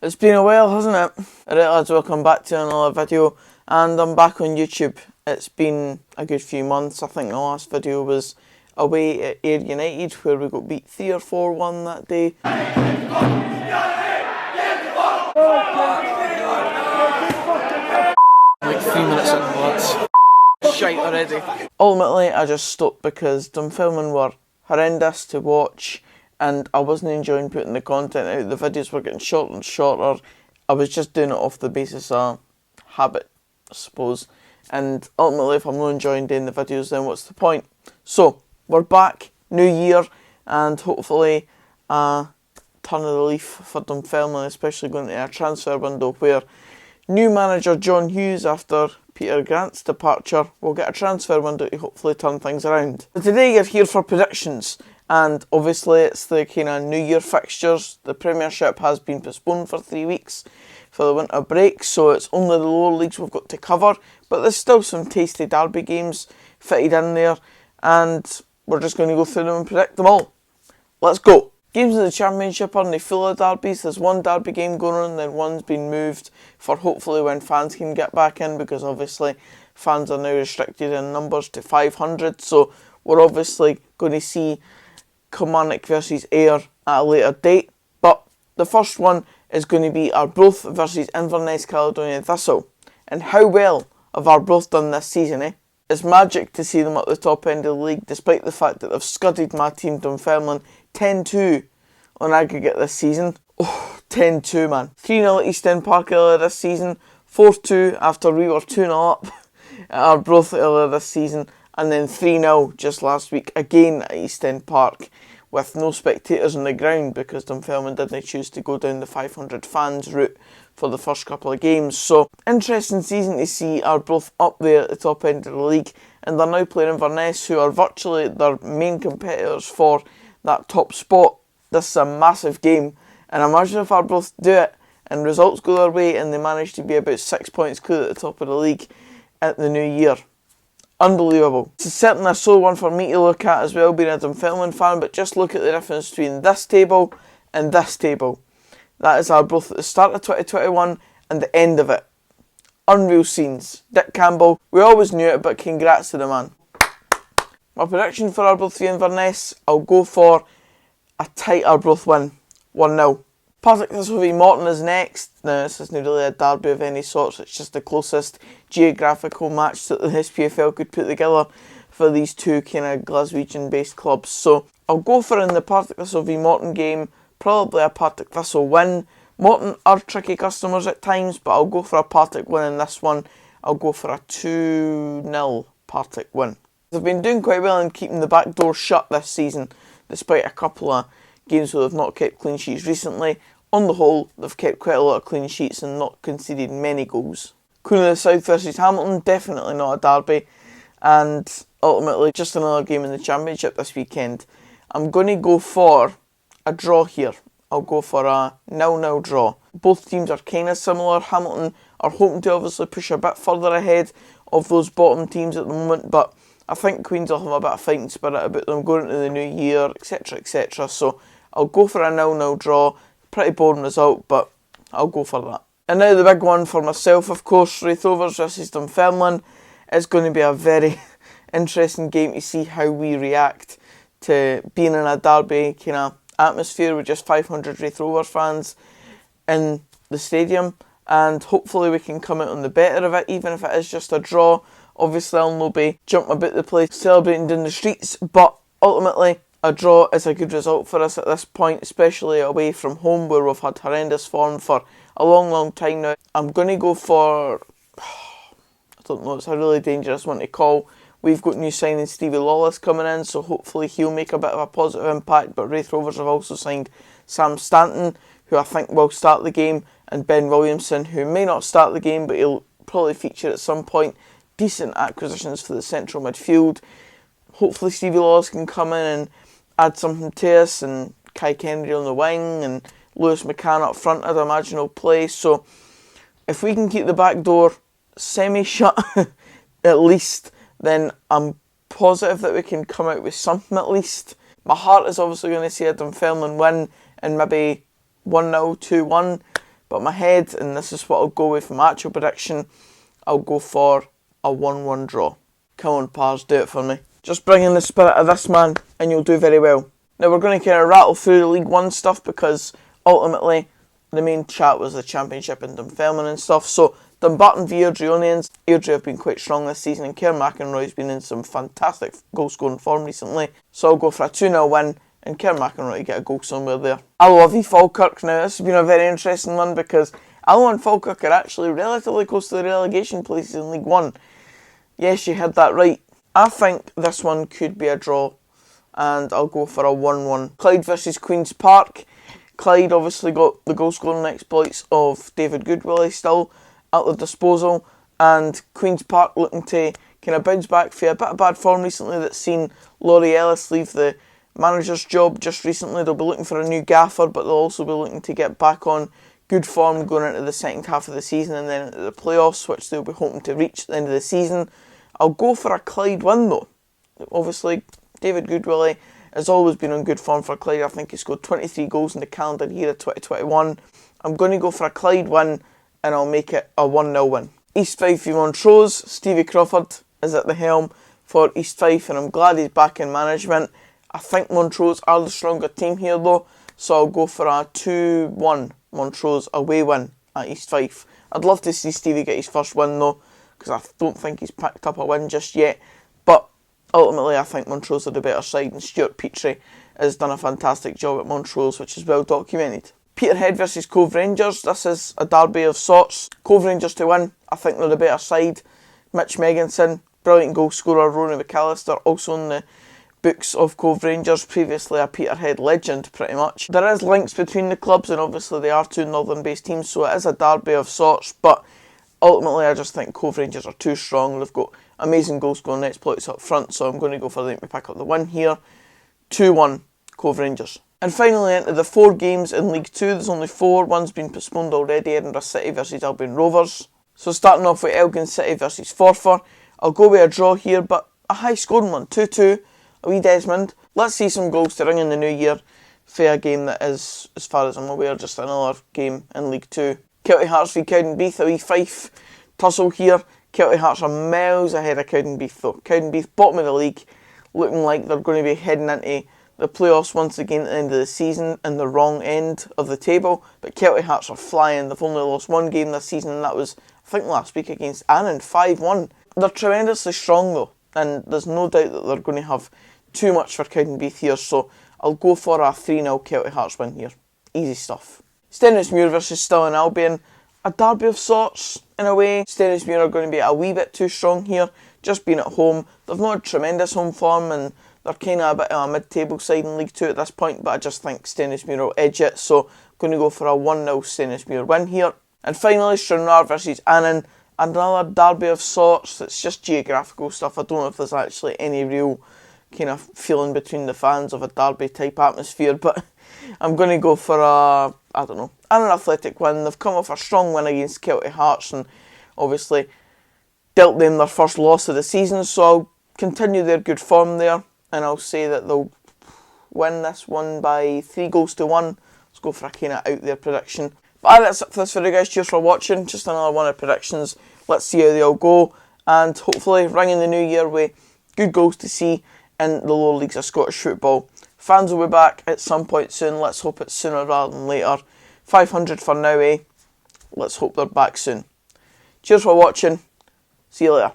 It's been a while, hasn't it? Alright lads, welcome back to another video, and I'm back on YouTube. It's been a good few months. I think the last video was away at Ayr United where we got beat 3 or 4-1 that day. Like 3 minutes in, lads. Shite already. Ultimately, I just stopped because Dunfermline were horrendous to watch and I wasn't enjoying putting the content out. The videos were getting shorter and shorter. I was just doing it off the basis of habit, I suppose. And ultimately, if I'm not enjoying doing the videos, then what's the point? So, we're back, new year, and hopefully a turn of the leaf for Dunfermline, especially going into a transfer window where new manager John Hughes, after Peter Grant's departure, will get a transfer window to hopefully turn things around. But today you're here for predictions, and obviously it's the kind of New Year fixtures. The Premiership has been postponed for 3 weeks for the winter break, so it's only the lower leagues we've got to cover, but there's still some tasty derby games fitted in there, and we're just going to go through them and predict them all. Let's go! Games in the Championship are full of derbies. There's one derby game going on, and then one's been moved for hopefully when fans can get back in, because obviously fans are now restricted in numbers to 500, so we're obviously going to see Kilmarnock versus Ayr at a later date. But the first one is going to be Arbroath versus Inverness Caledonian Thistle. And how well have Arbroath done this season, eh? It's magic to see them at the top end of the league, despite the fact that they've scudded my team Dunfermline 10-2 on aggregate this season. Oh, 10-2, man. 3-0 at East End Park earlier this season, 4-2 after we were 2-0 up at Arbroath earlier this season, and then 3-0 just last week again at East End Park with no spectators on the ground because Dunfermline didn't choose to go down the 500 fans route for the first couple of games. So, interesting season to see Arbroath up there at the top end of the league, and they're now playing Inverness, who are virtually their main competitors for that top spot. This is a massive game, and imagine if Arbroath do it and results go their way and they manage to be about 6 points clear at the top of the league at the new year. Unbelievable. It's certainly a sore one for me to look at as well, being a Dunfermline fan, but just look at the difference between this table and this table. That is Arbroath at the start of 2021 and the end of it. Unreal scenes. Dick Campbell, we always knew it, but congrats to the man. My prediction for Arbroath v Inverness, I'll go for a tight Arbroath win, 1-0. Partick Thistle v Morton is next. Now, this isn't really a derby of any sorts, it's just the closest geographical match that the Spfl could put together for these two kind of Glaswegian based clubs. So I'll go for, in the Partick Thistle v Morton game, probably a Partick Thistle win. Morton are tricky customers at times, but I'll go for a Partick win in this one. I'll go for a 2-0 Partick win. They've been doing quite well in keeping the back door shut this season, despite a couple of games where they've not kept clean sheets recently. On the whole, they've kept quite a lot of clean sheets and not conceded many goals. Queen of the South versus Hamilton, definitely not a derby, and ultimately just another game in the Championship this weekend. I'm going to go for a draw here. I'll go for a 0-0 draw. Both teams are kind of similar. Hamilton are hoping to obviously push a bit further ahead of those bottom teams at the moment, but I think Queens will have a bit of fighting spirit about them going into the new year, etc, etc. So I'll go for a 0-0 draw. Pretty boring result, but I'll go for that. And now the big one for myself, of course, Raith Rovers versus Dunfermline. It's going to be a very interesting game to see how we react to being in a derby kind of atmosphere with just 500 Raith Rovers fans in the stadium, and hopefully we can come out on the better of it, even if it is just a draw. Obviously I'll not be jumping about the place celebrating down the streets, but ultimately a draw is a good result for us at this point, especially away from home where we've had horrendous form for a long time now. I'm going to go for, I don't know, it's a really dangerous one to call. We've got new signing Stevie Lawless coming in, so hopefully he'll make a bit of a positive impact, but Raith Rovers have also signed Sam Stanton, who I think will start the game, and Ben Williamson, who may not start the game, but he'll probably feature at some point. Decent acquisitions for the central midfield. Hopefully Stevie Lawless can come in and add something to us, and Kai Kennedy on the wing, and Lewis McCann up front I'd imagine will play. So if we can keep the back door semi-shut at least, then I'm positive that we can come out with something at least. My heart is obviously going to say a Dunfermline win and maybe 1-0, 2-1, But my head, and this is what I'll go with for my actual prediction, I'll go for a 1-1 draw. Come on, Pars, do it for me. Just bring in the spirit of this man, and you'll do very well. Now, we're going to kind of rattle through the League One stuff, because ultimately the main chat was the Championship and Dunfermline and stuff. So Dumbarton v Airdrieonians. Airdrie have been quite strong this season, and Kerr McEnroy's been in some fantastic goal-scoring form recently. So I'll go for a 2-0 win, and Kerr McEnroy to get a goal somewhere there. Alloa v Falkirk. Now, this has been a very interesting one, because Alloa and Falkirk are actually relatively close to the relegation places in League One. Yes, you heard that right. I think this one could be a draw, and I'll go for a 1-1. Clyde versus Queen's Park. Clyde obviously got the goal-scoring exploits of David Goodwillie still at their disposal, and Queen's Park looking to kind of bounce back for a bit of bad form recently that's seen Laurie Ellis leave the manager's job just recently. They'll be looking for a new gaffer, but they'll also be looking to get back on good form going into the second half of the season and then into the playoffs, which they'll be hoping to reach at the end of the season. I'll go for a Clyde win though. Obviously, David Goodwillie has always been on good form for Clyde. I think he scored 23 goals in the calendar year of 2021. I'm going to go for a Clyde win, and I'll make it a 1-0 win. East Fife v Montrose. Stevie Crawford is at the helm for East Fife, and I'm glad he's back in management. I think Montrose are the stronger team here though, so I'll go for a 2-1 Montrose away win at East Fife. I'd love to see Stevie get his first win though, because I don't think he's picked up a win just yet. But ultimately, I think Montrose are the better side, and Stuart Petrie has done a fantastic job at Montrose, which is well documented. Peterhead versus Cove Rangers. This is a derby of sorts. Cove Rangers to win. I think they're the better side. Mitch Megginson, brilliant goal scorer. Ronnie McAllister, also in the books of Cove Rangers, previously a Peterhead legend pretty much. There is links between the clubs, and obviously they are two northern based teams, so it is a derby of sorts, but ultimately I just think Cove Rangers are too strong. They've got amazing goal scoring exploits up front, so I'm going to go for them to pick up the win here. 2-1 Cove Rangers. And finally, into the 4 games in League 2. There's only 4. One's been postponed already. Edinburgh City versus Albion Rovers. So starting off with Elgin City versus Forfar. I'll go with a draw here, but a high scoring one. 2-2. A wee Desmond. Let's see some goals to ring in the new year for a game that is, as far as I'm aware, just another game in League 2. Kelty Hearts v Cowdenbeath. A wee Fife tussle here. Kelty Hearts are miles ahead of Cowdenbeath though. Cowdenbeath, bottom of the league, looking like they're going to be heading into the playoffs once again at the end of the season in the wrong end of the table. But Kelty Hearts are flying. They've only lost 1 game this season, and that was, I think, last week against Annan, 5-1. They're tremendously strong though, and there's no doubt that they're going to have too much for Cowdenbeath here, so I'll go for a 3-0 Kelty Hearts win here. Easy stuff. Stenhousemuir versus Stirling Albion. A derby of sorts, in a way. Stenhousemuir are going to be a wee bit too strong here, just being at home. They've not had tremendous home form, and they're kind of a bit of a mid-table side in League 2 at this point, but I just think Stenhousemuir will edge it, so I'm going to go for a 1-0 Stenhousemuir win here. And finally, Stranraer versus Annan. Another derby of sorts. It's just geographical stuff. I don't know if there's actually any real kind of feeling between the fans of a derby type atmosphere, but I'm going to go for a, I don't know, an athletic win. They've come off a strong win against Kelty Hearts and obviously dealt them their first loss of the season, so I'll continue their good form there, and I'll say that they'll win this one by 3-1. Let's go for a kind of out there prediction. But that's it for this video, guys. Cheers for watching. Just another one of predictions. Let's see how they all go, and hopefully ring in the new year with good goals to see in the lower leagues of Scottish football. Fans will be back at some point soon. Let's hope it's sooner rather than later. 500 for now, eh? Let's hope they're back soon. Cheers for watching. See you later.